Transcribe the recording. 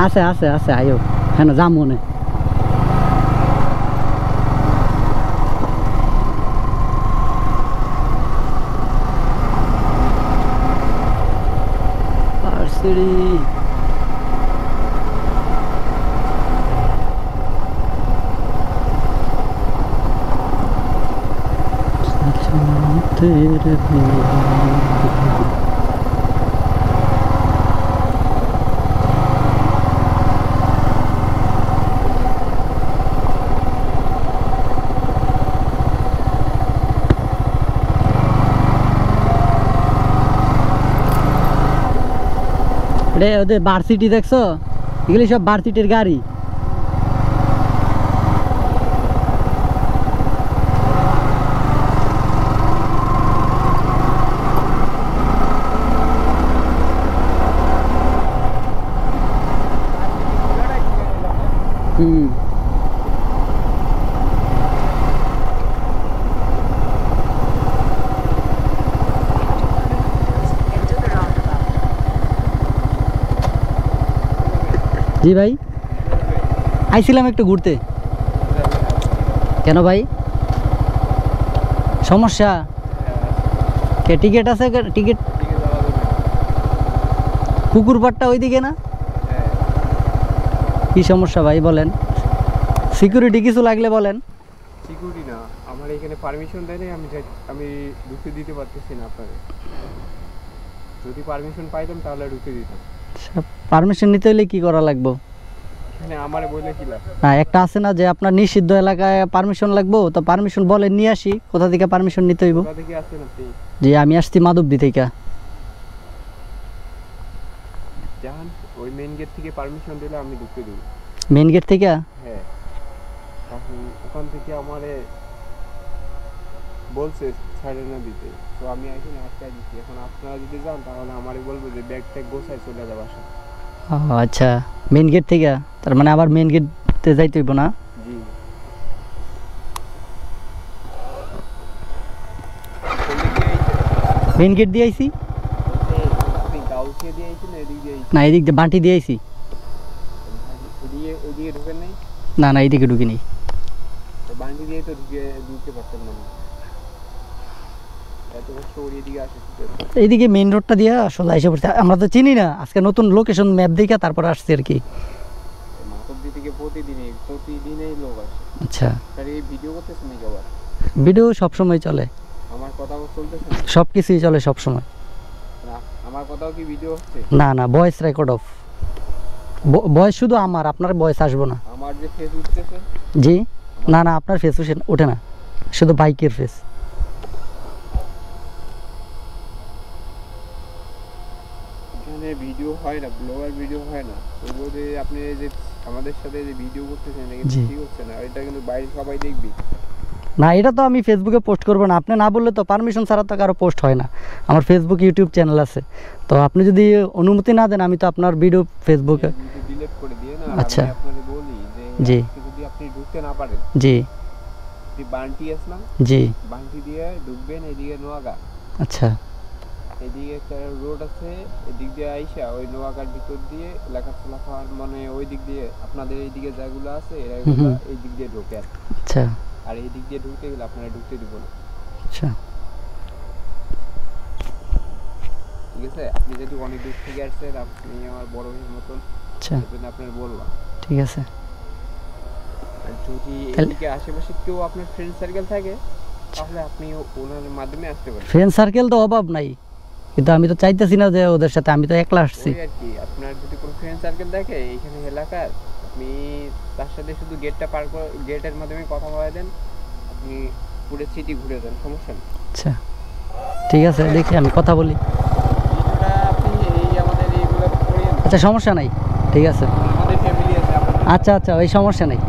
আছে আছে আছে আয়ো হ্যাঁ যাম মনে সিঁড়ি तेरे ওদের ভার্সিটি দেখছো এগুলি সব ভার্সিটির গাড়ি জি ভাই আইছিলাম একটু ঘুরতে কেন ভাই সমস্যা কে টিকিট আছে টিকিট পুকুর পাড়টা ওইদিকে না কি সমস্যা ভাই বলেন সিকিউরিটি কিছু লাগলে বলেন সিকিউরিটি না আমার এখানে পারমিশন দেয়নি আমি ঢুকতে দিতে পারতেছি না আপনাদের যদি পারমিশন পাইতাম তাহলে ঢুকতে দিতাম পারমিশন নিতে হলে কি করা লাগবে এখানে আমারে বলে কি লাভ না একটা আছে না যে আপনার নিষিদ্ধ এলাকায় পারমিশন লাগবে তো পারমিশন বলে নিয়ে আসি কোথা থেকে পারমিশন নিতে হইব কোথা থেকে আসেন আপনি জি আমি আসছি মাধবদী থেকে জান ওই মেইন গেট থেকে পারমিশন দিলে আমি ঢুকতে দেব মেইন গেট থেকে হ্যাঁ তখন ওখান থেকে আমারে বলছে ছাড়ে না দিতে তো আমি এখানে আটকে দিচ্ছি এখন আপনারা যদি যান তাহলে আমারে বলবো যে ব্যাগ ট্যাগ গোছায় চলে যাও বাসা ও আচ্ছা মেইন গেট থেকে তার মানে আবার মেইন গেটে যাইতে হইব না জি মেইন গেট দিয়ে আইছি আপনি গাউসে দিয়ে আইছেন না এদিক দিয়ে না এদিক দিয়ে বাঁটি দিয়ে আইছি ওদিকে ঢুকেন নাই না না এইদিকে ঢুকিনি তো বাঁটি দিয়ে তো ঢুকতে পারতেন না এত কষ্ট করে এদিকে আসে এইদিকে মেইন রোডটা দিয়ে সোজা এসে পড়ছে আমরা তো চিনি না আজকে নতুন লোকেশন ম্যাপ দেখে তারপর আসছি আর কি মাধবদী থেকে প্রতিদিনই লোক আসে আচ্ছা আর এই ভিডিও করতেছেন নাকি আবার ভিডিও সব সময় চলে আমার কথা চলতেছে সব কিছুই চলে সব সময় না আমার কথাও কি ভিডিও হচ্ছে না না ভয়েস রেকর্ড অফ ভয়েস শুধু আমার আপনার ভয়েস আসবো না আমার যে ফেস উঠতেছে জি না না আপনার ফেস ওঠে না শুধু বাইকের ফেস এখানে ভিডিও হয় না ব্লগার ভিডিও হয় না তবুও যে আপনি যে আমাদের সাথে যে ভিডিও করতেছেন এটা কিন্তু ঠিক হচ্ছে না এটা কিন্তু বাইরে সবাই দেখবে না এটা তো আমি ফেসবুকে পোস্ট করবো না আপনি না বললে তো পারমিশন ছাড়া তো কারো পোস্ট হয় না আমার ফেসবুক ইউটিউব চ্যানেল আছে তো আপনি যদি অনুমতি না দেন আমি তো আপনার ভিডিও ফেসবুকে ডিলিট করে দিয়ে না আচ্ছা আমি আপনাদের বলি যে জি যদি আপনি ঢুকতে না পারেন জি এই বান্টি আছে না জি বান্টি দিয়ে ঢুকবেন এদিকে নোয়াগা আচ্ছা এদিকে একটা রোড আছে এদিক দিয়ে আইসা ওই নোয়াগার ভিতর দিয়ে লেখাপড়া খাওয়ার মানে ওই দিক দিয়ে আপনাদের এইদিকে যেগুলো আছে এরা এই দিক দিয়ে ঢোকে আচ্ছা আর এই দিক দিয়ে ঢুকতে গেলে আপনারা ঢুকতে দিব না আচ্ছা ঠিক আছে আপনি যদি অনেক দূর থেকে আসছেন আপনি আমার বড় ভাইয়ের মতন আচ্ছা এজন্য আপনার বললাম ঠিক আছে আর যদি এদিকে আশেপাশে কেউ আপনার ফ্রেন্ড সার্কেল থাকে তাহলে আপনি ওনার মাধ্যমে আসতে পারেন ফ্রেন্ড সার্কেল তো অভাব নাই কিন্তু আমি তো চাইতেছি না যে ওদের সাথে আমি তো একলা আসছি ওই আর কি আপনার যদি কোনো ফ্রেন্ড সার্কেল থাকে এইখানে এলাকার আপনি তার সাথে শুধু গেটটা পার করে গেটের মাধ্যমে কথা বলে দেন আপনি পুরো সিটি ঘুরে যান সমস্যা নেই আচ্ছা ঠিক আছে দেখি আমি কথা বলি ভিডিওটা আপনি এই আমাদের এইগুলো করিয়েন আচ্ছা সমস্যা নাই ঠিক আছে আমাদের ফ্যামিলি আছে আচ্ছা আচ্ছা ওই সমস্যা নাই